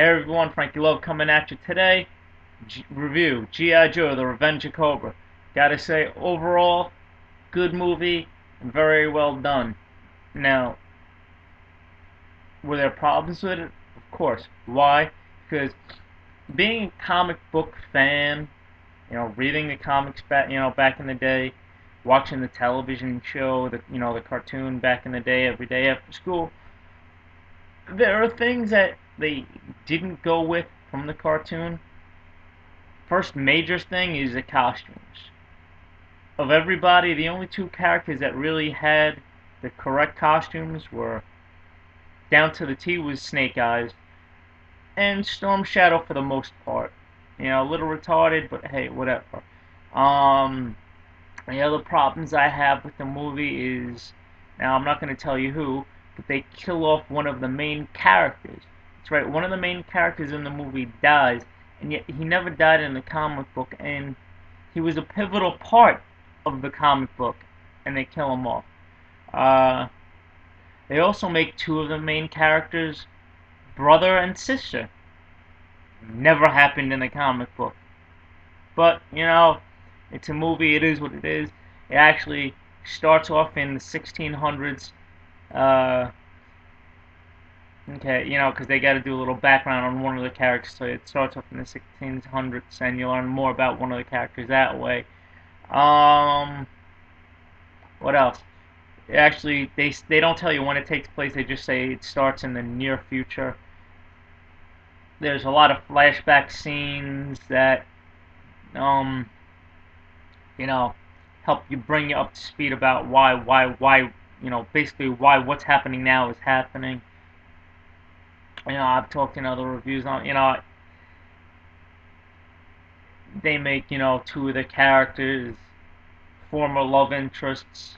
Hey everyone, Frankie Love coming at you today. Review G.I. Joe, The Revenge of Cobra. Gotta say, overall, good movie and very well done. Now, were there problems with it? Of course. Why? Because being a comic book fan, reading the comics back in the day, watching the television show, the cartoon back in the day, every day after school, there are things that they didn't go with from the cartoon. First major thing is the costumes. Of everybody, the only two characters that really had the correct costumes were down to the T was Snake Eyes and Storm Shadow for the most part. A little retarded, but hey, whatever. Um, the other problems I have with the movie is, now I'm not going to tell you who, but they kill off one of the main characters. That's right, one of the main characters in the movie dies, and yet he never died in the comic book, and he was a pivotal part of the comic book, and they kill him off. Uh, they also make two of the main characters brother and sister. Never happened in the comic book. But, it's a movie, it is what it is. It actually starts off in the 1600s. Okay, because they got to do a little background on one of the characters. So it starts off in the 1600s, and you learn more about one of the characters that way. Um, what else? Actually, they don't tell you when it takes place. They just say it starts in the near future. There's a lot of flashback scenes that um, you know, help you bring you up to speed about why, basically why what's happening now is happening. I've talked in other reviews on, they make, two of the characters former love interests,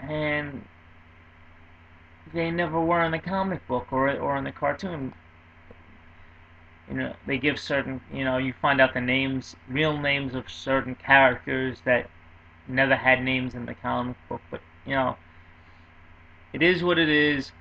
and they never were in the comic book or in the cartoon. They give certain, you find out the names, real names of certain characters that never had names in the comic book, but, it is what it is.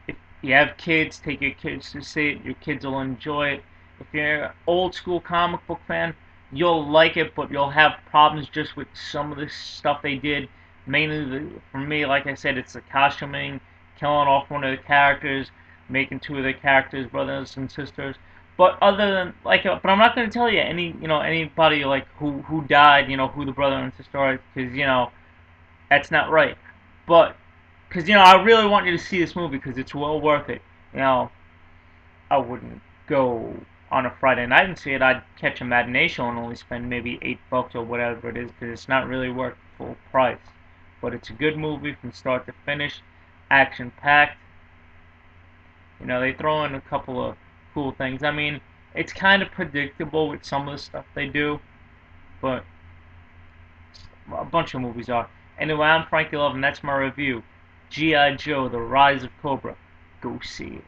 If you have kids, take your kids to see it. Your kids will enjoy it. If you're an old school comic book fan, you'll like it, but you'll have problems just with some of the stuff they did. Mainly, for me, like I said, it's the costuming, killing off one of the characters, making two of the characters brothers and sisters. But other than but I'm not going to tell you anybody like who died, who the brother and sister are, because that's not right. But because I really want you to see this movie because it's well worth it. I wouldn't go on a Friday night and see it. I'd catch a matinee show and only spend maybe $8 or whatever it is because it's not really worth full price. But it's a good movie from start to finish, action packed. They throw in a couple of cool things. I mean, it's kind of predictable with some of the stuff they do, but a bunch of movies are. Anyway, I'm Frankie Love, and that's my review. G.I. Joe, The Rise of Cobra. Go see it.